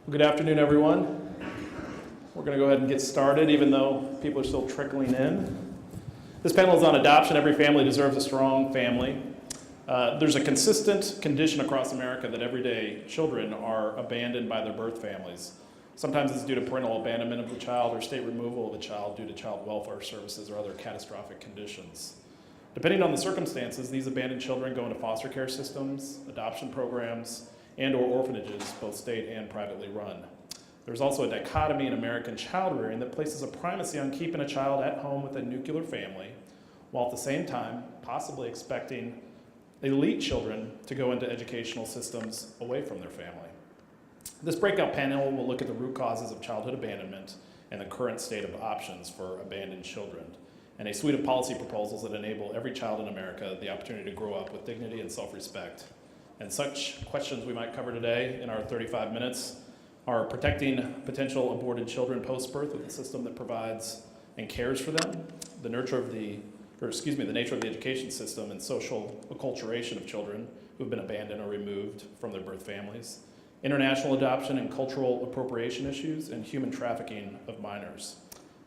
Good afternoon, everyone. We're going to go ahead and get started, even though people are still trickling in. This panel is on adoption. Every family deserves a strong family. There's a consistent condition across America that everyday children are abandoned by their birth families. Sometimes it's due to parental abandonment of the child or state removal of the child due to child welfare services or other catastrophic conditions. Depending on the circumstances, these abandoned children go into foster care systems, adoption programs, and or orphanages, both state and privately run. There's also a dichotomy in American child rearing that places a primacy on keeping a child at home with a nuclear family, while at the same time possibly expecting elite children to go into educational systems away from their family. This breakout panel will look at the root causes of childhood abandonment and the current state of options for abandoned children, and a suite of policy proposals that enable every child in America the opportunity to grow up with dignity and self-respect. And such questions we might cover today in our 35 minutes are protecting potential aborted children post-birth with a system that provides and cares for them, the nature of the education system and social acculturation of children who have been abandoned or removed from their birth families, international adoption and cultural appropriation issues, and human trafficking of minors.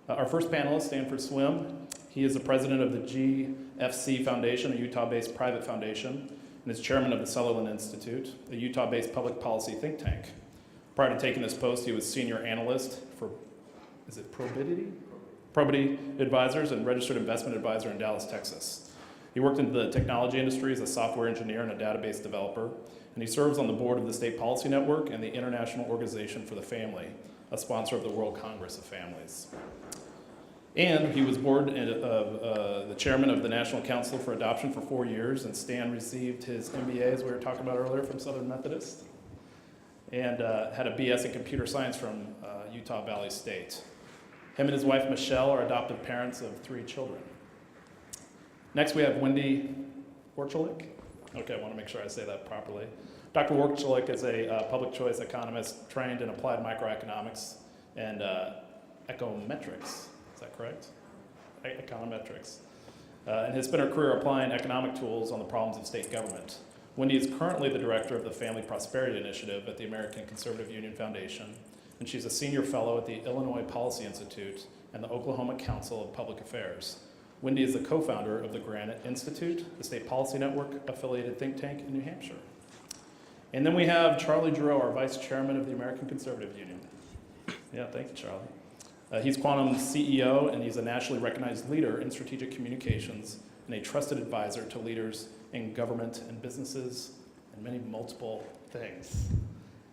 Our first panelist, Stanford Swim, he is the president of the GFC Foundation, a Utah-based private foundation, and is chairman of the Sutherland Institute, a Utah-based public policy think tank. Prior to taking this post, he was senior analyst for, Probity Advisors and registered investment advisor in Dallas, Texas. He worked in the technology industry as a software engineer and a database developer, and he serves on the board of the State Policy Network and the International Organization for the Family, a sponsor of the World Congress of Families. And he was the chairman of the National Council for Adoption for 4 years, and Stan received his MBA, as we were talking about earlier, from Southern Methodist, and had a BS in computer science from Utah Valley State. Him and his wife, Michelle, are adoptive parents of 3 children. Next, we have Wendy Worchelik. Okay, I want to make sure I say that properly. Dr. Worchelik is a public choice economist trained in applied microeconomics and econometrics. Is that correct? Econometrics. And has spent her career applying economic tools on the problems of state government. Wendy is currently the director of the Family Prosperity Initiative at the American Conservative Union Foundation, and she's a senior fellow at the Illinois Policy Institute and the Oklahoma Council of Public Affairs. Wendy is the co-founder of the Granite Institute, the state policy network affiliated think tank in New Hampshire. And then we have Charlie Giroux, our vice chairman of the American Conservative Union. Yeah, thank you, Charlie. He's Quantum's CEO, and he's a nationally recognized leader in strategic communications and a trusted advisor to leaders in government and businesses and many multiple things.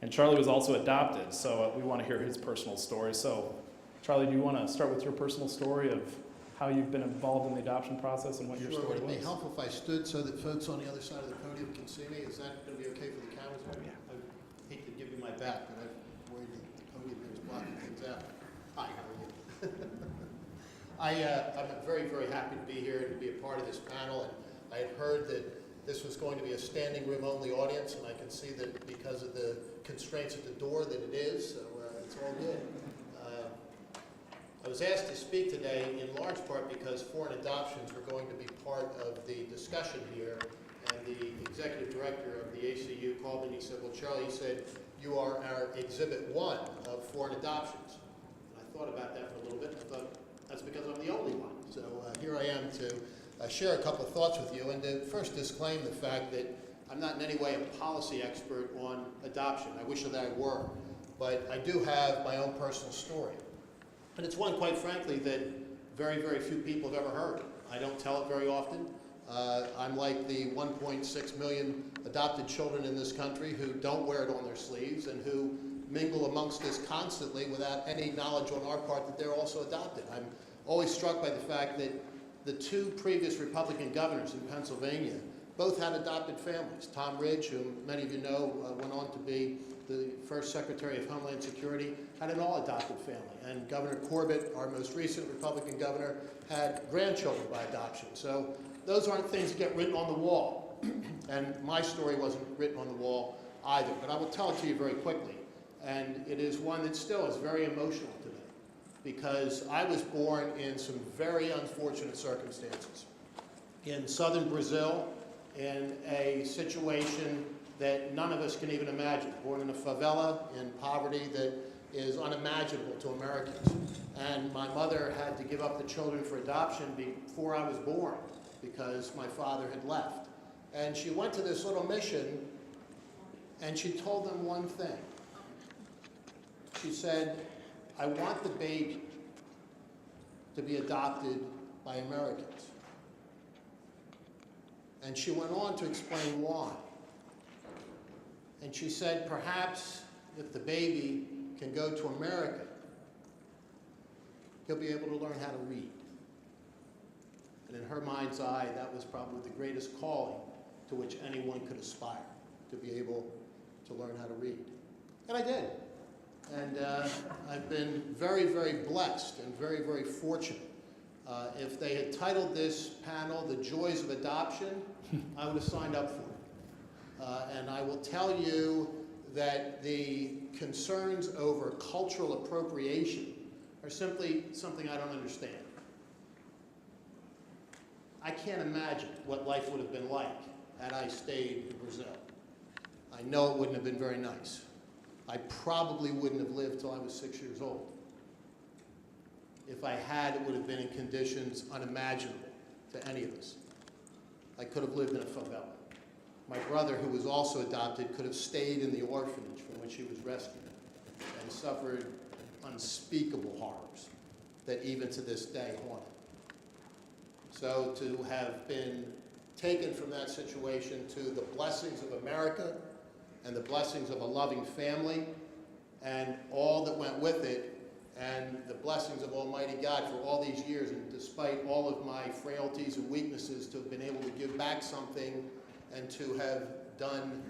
And Charlie was also adopted, so we want to hear his personal story. So, Charlie, do you want to start with your personal story of how you've been involved in the adoption process and what your story was? Would it be helpful if I stood so that folks on the other side of the podium can see me? Is that going to be okay for the cameras? Yeah. I hate to give you my back, but I'm worried that the podium is blocking things out. Hi, how are you? I'm very, very happy to be here and to be a part of this panel. And I had heard that this was going to be a standing room only audience, and I can see that because of the constraints at the door that it is, so it's all good. I was asked to speak today in large part because foreign adoptions were going to be part of the discussion here, and the executive director of the ACU called me and he said, well, Charlie, he said, you are our exhibit 1 of foreign adoptions. And I thought about that for a little bit, and I thought, that's because I'm the only one. So here I am to share a couple of thoughts with you, and to first disclaim the fact that I'm not in any way a policy expert on adoption. I wish that I were, but I do have my own personal story. And it's one, quite frankly, that very, very few people have ever heard. I don't tell it very often. I'm like the 1.6 million adopted children in this country who don't wear it on their sleeves and who mingle amongst us constantly without any knowledge on our part that they're also adopted. I'm always struck by the fact that the 2 previous Republican governors in Pennsylvania both had adopted families. Tom Ridge, whom many of you know, went on to be the first Secretary of Homeland Security, had an all-adopted family. And Governor Corbett, our most recent Republican governor, had grandchildren by adoption. So those aren't things that get written on the wall. And my story wasn't written on the wall either. But I will tell it to you very quickly. And it is one that still is very emotional to me, because I was born in some very unfortunate circumstances. In southern Brazil, in a situation that none of us can even imagine. Born in a favela, in poverty that is unimaginable to Americans. And my mother had to give up the children for adoption before I was born because my father had left. And she went to this little mission and she told them one thing. She said, I want the baby to be adopted by Americans. And she went on to explain why. And she said, perhaps if the baby can go to America, he'll be able to learn how to read. And in her mind's eye, that was probably the greatest calling to which anyone could aspire, to be able to learn how to read. And I did. And I've been very, very blessed and very, very fortunate. If they had titled this panel, The Joys of Adoption, I would have signed up for it. And I will tell you that the concerns over cultural appropriation are simply something I don't understand. I can't imagine what life would have been like had I stayed in Brazil. I know it wouldn't have been very nice. I probably wouldn't have lived till I was 6 years old. If I had, it would have been in conditions unimaginable to any of us. I could have lived in a favela. My brother, who was also adopted, could have stayed in the orphanage from which he was rescued and suffered unspeakable horrors that even to this day haunt him. So to have been taken from that situation to the blessings of America and the blessings of a loving family and all that went with it, and the blessings of Almighty God for all these years, and despite all of my frailties and weaknesses, to have been able to give back something and to have done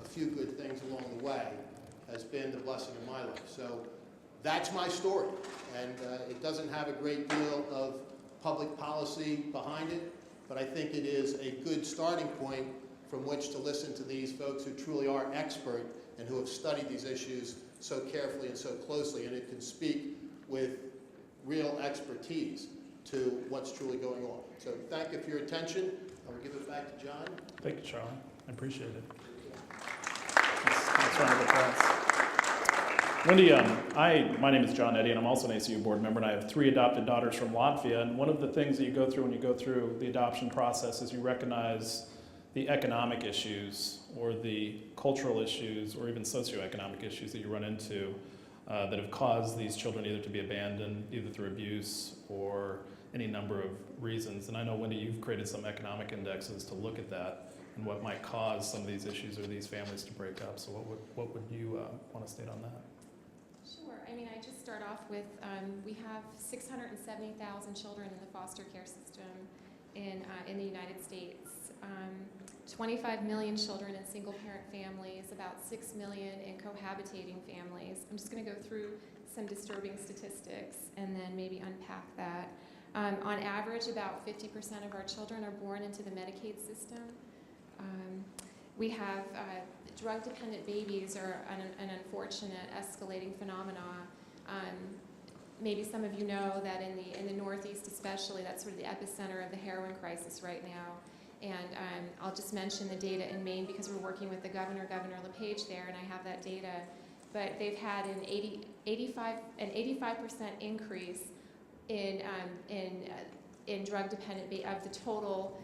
a few good things along the way has been the blessing of my life. So that's my story, and it doesn't have a great deal of public policy behind it, but I think it is a good starting point from which to listen to these folks who truly are expert and who have studied these issues so carefully and so closely, and it can speak with real expertise to what's truly going on. So thank you for your attention. I will give it back to John. Thank you, Charlie. I appreciate it. Let's round of applause. Wendy, my name is John Eddy, and I'm also an ACU board member, and I have 3 adopted daughters from Latvia. And one of the things that you go through when you go through the adoption process is you recognize the economic issues or the cultural issues or even socioeconomic issues that you run into that have caused these children either to be abandoned, either through abuse or any number of reasons. And I know, Wendy, you've created some economic indexes to look at that and what might cause some of these issues or these families to break up. So what would you want to state on that? Sure. I mean, I just start off with, we have 670,000 children in the foster care system in the United States. 25 million children in single-parent families, about 6 million in cohabitating families. I'm just going to go through some disturbing statistics and then maybe unpack that. On average, about 50% of our children are born into the Medicaid system. We have drug-dependent babies are an unfortunate escalating phenomenon. Maybe some of you know that in the Northeast especially, that's sort of the epicenter of the heroin crisis right now. And I'll just mention the data in Maine because we're working with the Governor LePage there, and I have that data. But they've had an 85% increase in drug-dependent of the total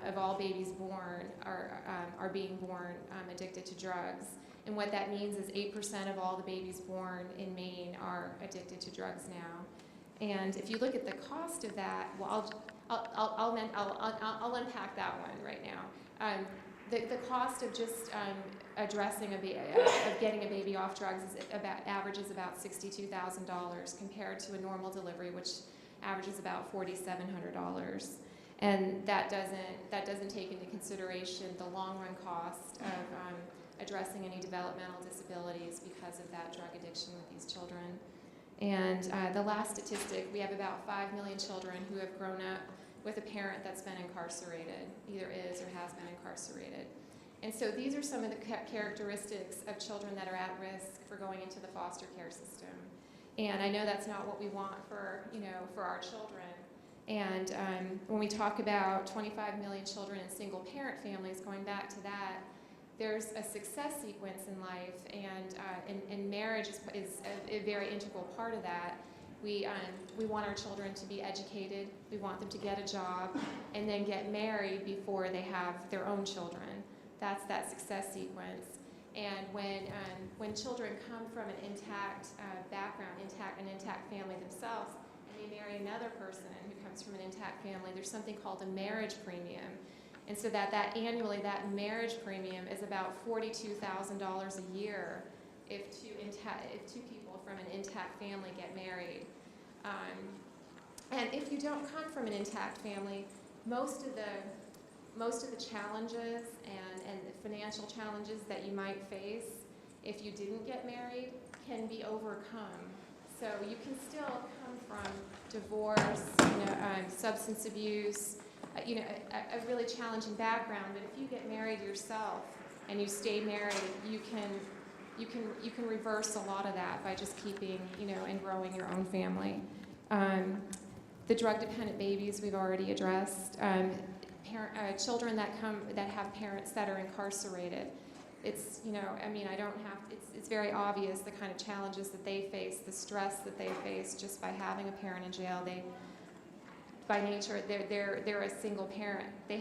of all babies born are being born addicted to drugs. And what that means is 8% of all the babies born in Maine are addicted to drugs now. And if you look at the cost of that, well, I'll unpack that one right now. The cost of just addressing of getting a baby off drugs averages about $62,000 compared to a normal delivery, which averages about $4,700. And that doesn't take into consideration the long-run cost of addressing any developmental disabilities because of that drug addiction with these children. And the last statistic, we have about 5 million children who have grown up with a parent that's been incarcerated, either is or has been incarcerated. And so these are some of the characteristics of children that are at risk for going into the foster care system. And I know that's not what we want for our children. And when we talk about 25 million children in single-parent families, going back to that, there's a success sequence in life, and marriage is a very integral part of that. We want our children to be educated, we want them to get a job, and then get married before they have their own children. That's that success sequence. And when children come from an intact background, an intact family themselves, and they marry another person who comes from an intact family, there's something called a marriage premium. And so that annually, that marriage premium is about $42,000 a year if two people from an intact family get married. And if you don't come from an intact family, most of the challenges and the financial challenges that you might face if you didn't get married can be overcome. So you can still come from divorce, substance abuse, a really challenging background. But if you get married yourself and you stay married, you can reverse a lot of that by just keeping, and growing your own family. The drug-dependent babies we've already addressed. Children that have parents that are incarcerated. It's, it's very obvious the kind of challenges that they face, the stress that they face just by having a parent in jail. By nature, they're a single parent. They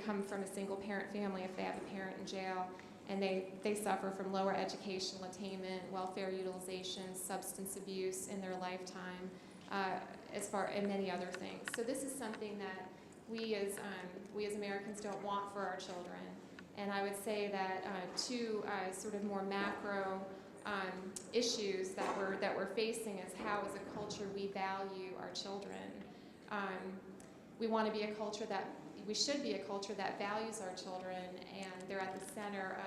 come from a single parent family if they have a parent in jail, and they suffer from lower educational attainment, welfare utilization, substance abuse in their lifetime, and many other things. So this is something that we as Americans don't want for our children. And I would say that two sort of more macro issues that we're facing is how, as a culture, we value our children. We want to be a culture that we should be a culture that values our children, and they're at the center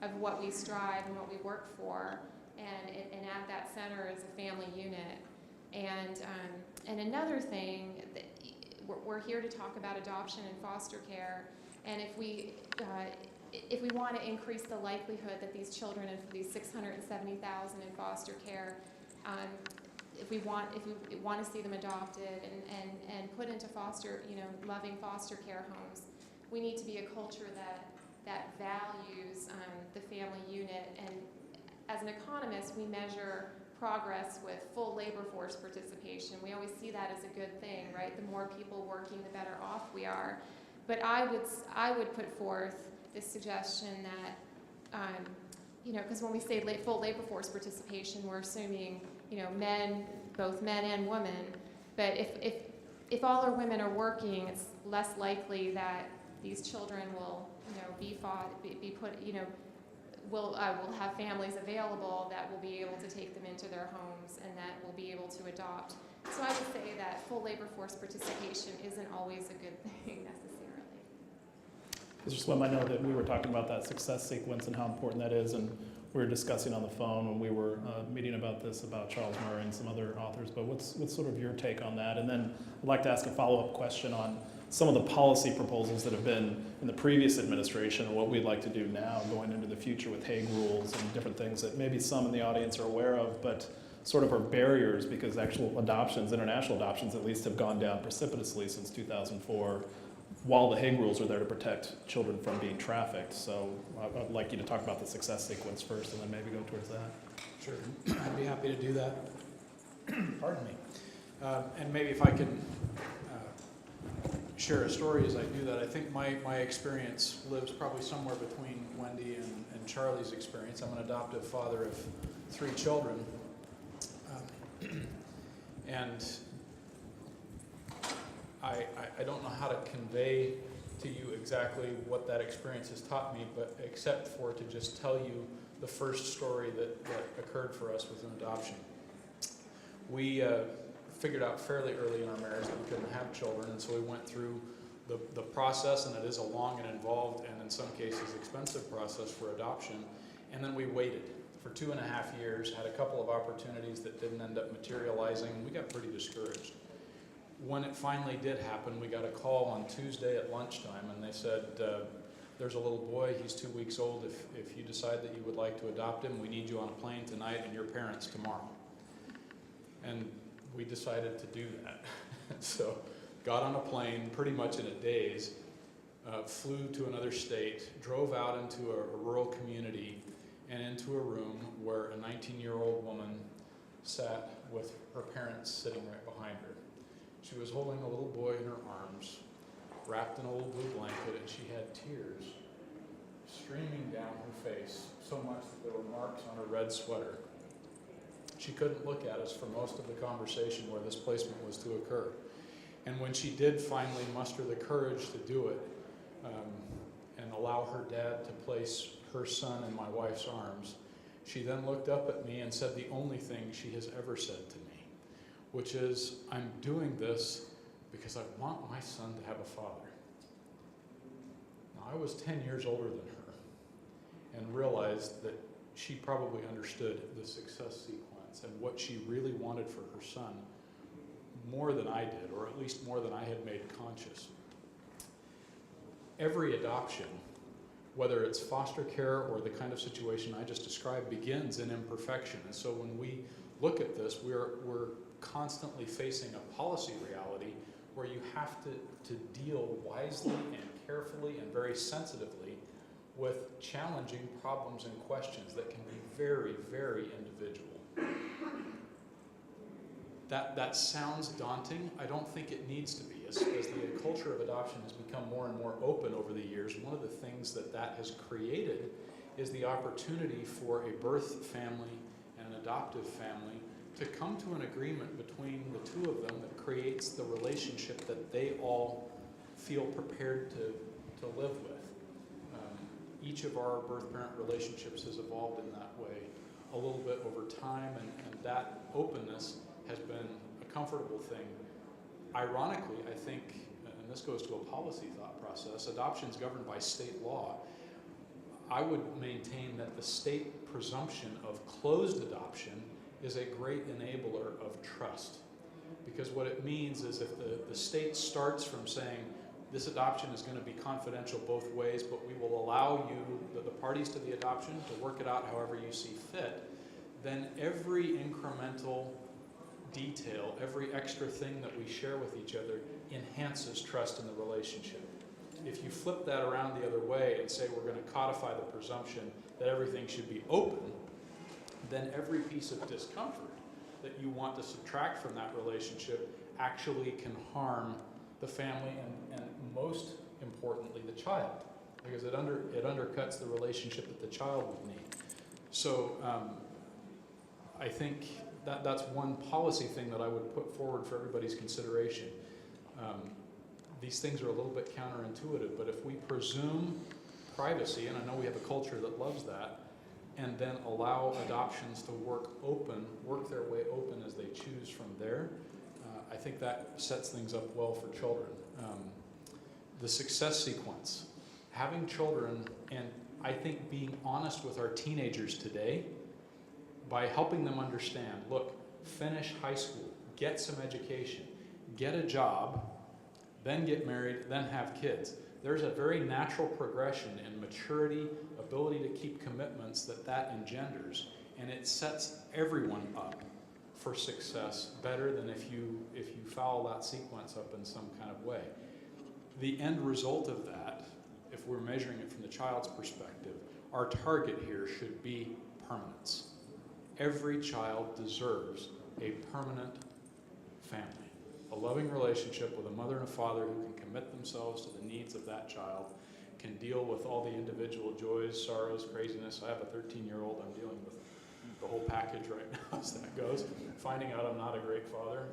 of what we strive and what we work for. And at that center is a family unit. And another thing, we're here to talk about adoption and foster care. And if we want to increase the likelihood that these children, and these 670,000 in foster care, if we want to see them adopted and put into foster, loving foster care homes, we need to be a culture that values the family unit. And as an economist, we measure progress with full labor force participation. We always see that as a good thing, right? The more people working, the better off we are. But I would put forth this suggestion that, because when we say full labor force participation, we're assuming, both men and women. But if all our women are working, it's less likely that these children will, will have families available that will be able to take them into their homes and that will be able to adopt. So I would say that full labor force participation isn't always a good thing necessarily. Mr. Swim, I know that we were talking about that success sequence and how important that is, and we were discussing on the phone when we were meeting about this, about Charles Murray and some other authors, but what's sort of your take on that? And then I'd like to ask a follow-up question on some of the policy proposals that have been in the previous administration and what we'd like to do now going into the future with Hague rules and different things that maybe some in the audience are aware of, but sort of are barriers because actual adoptions, international adoptions at least, have gone down precipitously since 2004, while the Hague rules are there to protect children from being trafficked. So I'd like you to talk about the success sequence first and then maybe go towards that. Sure, I'd be happy to do that. Pardon me. And maybe if I can share a story as I do that. I think my experience lives probably somewhere between Wendy and Charlie's experience. I'm an adoptive father of 3 children. And I don't know how to convey to you exactly what that experience has taught me, but except for to just tell you the first story that occurred for us with an adoption. We figured out fairly early in our marriage that we couldn't have children, and so we went through the process, and it is a long and involved and in some cases expensive process for adoption, and then we waited for 2.5 years, had a couple of opportunities that didn't end up materializing, and we got pretty discouraged. When it finally did happen, we got a call on Tuesday at lunchtime, and they said, there's a little boy, he's 2 weeks old. If you decide that you would like to adopt him, we need you on a plane tonight and your parents tomorrow. And we decided to do that. So got on a plane pretty much in a daze, flew to another state, drove out into a rural community and into a room where a 19-year-old woman sat with her parents sitting right behind her. She was holding a little boy in her arms, wrapped in a little blue blanket, and she had tears streaming down her face, so much that there were marks on her red sweater. She couldn't look at us for most of the conversation where this placement was to occur. And when she did finally muster the courage to do it, and allow her dad to place her son in my wife's arms, she then looked up at me and said the only thing she has ever said to me, which is, I'm doing this because I want my son to have a father. Now, I was 10 years older than her and realized that she probably understood the success sequence and what she really wanted for her son more than I did, or at least more than I had made conscious. Every adoption, whether it's foster care or the kind of situation I just described, begins in imperfection. And so when we look at this, we're constantly facing a policy reality where you have to deal wisely and carefully and very sensitively with challenging problems and questions that can be very, very individual. That sounds daunting. I don't think it needs to be. As the culture of adoption has become more and more open over the years, one of the things that has created is the opportunity for a birth family and an adoptive family to come to an agreement between the two of them that creates the relationship that they all feel prepared to live with. Each of our birth-parent relationships has evolved in that way a little bit over time, and that openness has been a comfortable thing. Ironically, I think, and this goes to a policy thought process, adoption is governed by state law. I would maintain that the state presumption of closed adoption is a great enabler of trust. Because what it means is if the state starts from saying, this adoption is going to be confidential both ways, but we will allow you, the parties to the adoption, to work it out however you see fit, then every incremental detail, every extra thing that we share with each other enhances trust in the relationship. If you flip that around the other way and say we're going to codify the presumption that everything should be open, then every piece of discomfort that you want to subtract from that relationship actually can harm the family and most importantly the child, because it undercuts the relationship that the child would need. So I think that's one policy thing that I would put forward for everybody's consideration. These things are a little bit counterintuitive, but if we presume privacy, and I know we have a culture that loves that, and then allow adoptions to work their way open as they choose from there, I think that sets things up well for children. The success sequence, having children, and I think being honest with our teenagers today by helping them understand, look, finish high school, get some education, get a job, then get married, then have kids. There's a very natural progression in maturity, ability to keep commitments that engenders, and it sets everyone up for success better than if you foul that sequence up in some kind of way. The end result of that, if we're measuring it from the child's perspective, our target here should be permanence. Every child deserves a permanent family, a loving relationship with a mother and a father who can commit themselves to the needs of that child, can deal with all the individual joys, sorrows, craziness. I have a 13-year-old. I'm dealing with the whole package right now as that goes. Finding out I'm not a great father.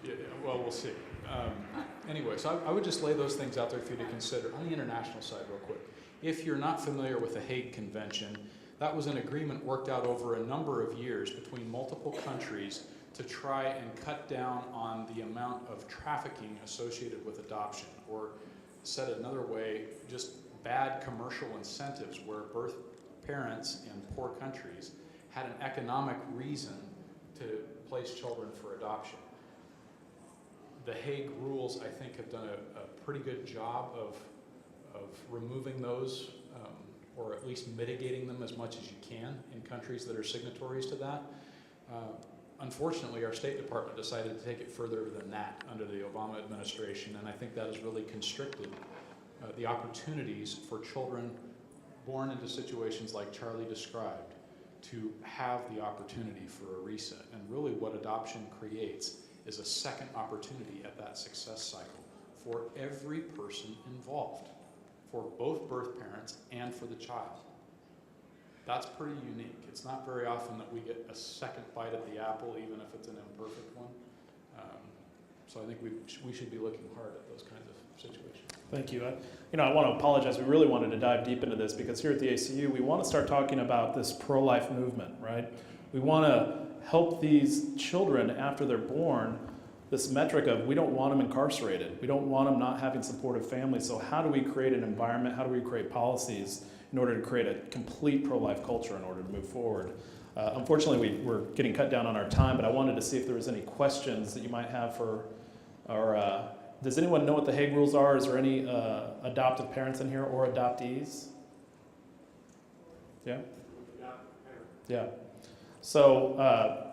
Yeah, well, we'll see. Anyway, so I would just lay those things out there for you to consider. On the international side real quick, if you're not familiar with the Hague Convention, that was an agreement worked out over a number of years between multiple countries to try and cut down on the amount of trafficking associated with adoption, or said another way, just bad commercial incentives where birth parents in poor countries had an economic reason to place children for adoption. The Hague rules, I think, have done a pretty good job of removing those, or at least mitigating them as much as you can in countries that are signatories to that. Unfortunately, our State Department decided to take it further than that under the Obama administration, and I think that has really constricted the opportunities for children born into situations like Charlie described to have the opportunity for a reset. And really what adoption creates is a second opportunity at that success cycle for every person involved, for both birth parents and for the child. That's pretty unique. It's not very often that we get a second bite at the apple, even if it's an imperfect one. So I think we should be looking hard at those kinds of situations. Thank you. I want to apologize. We really wanted to dive deep into this because here at the ACU, we want to start talking about this pro-life movement, right? We want to help these children after they're born, this metric of we don't want them incarcerated. We don't want them not having supportive families. So how do we create an environment? How do we create policies in order to create a complete pro-life culture in order to move forward? Unfortunately, we're getting cut down on our time, but I wanted to see if there was any questions that you might have for our does anyone know what the Hague rules are? Is there any adoptive parents in here or adoptees? Yeah? Yeah. So,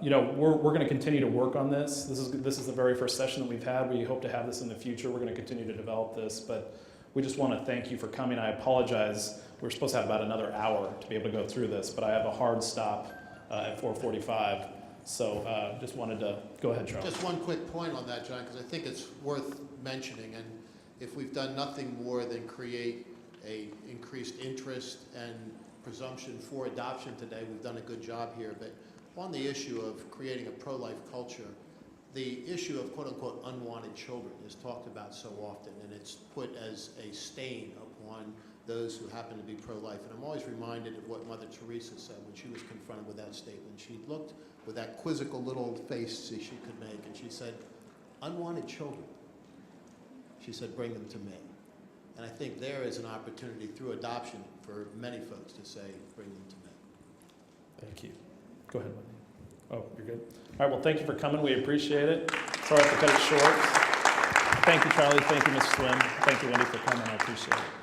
we're going to continue to work on this. This is the very first session that we've had. We hope to have this in the future. We're going to continue to develop this, but we just want to thank you for coming. I apologize. We're supposed to have about another hour to be able to go through this, but I have a hard stop at 4:45. So just wanted to go ahead, Charles. Just one quick point on that, John, because I think it's worth mentioning. And if we've done nothing more than create a increased interest and presumption for adoption today, we've done a good job here. But on the issue of creating a pro-life culture, the issue of quote-unquote unwanted children is talked about so often, and it's put as a stain upon those who happen to be pro-life. And I'm always reminded of what Mother Teresa said when she was confronted with that statement. She looked with that quizzical little face she could make, and she said, unwanted children, she said, bring them to me. And I think there is an opportunity through adoption for many folks to say, bring them to me. Thank you. Go ahead, Wendy. Oh, you're good. All right, well, thank you for coming. We appreciate it. Sorry I have to cut it short. Thank you, Charlie. Thank you, Ms. Swim. Thank you, Wendy, for coming. I appreciate it.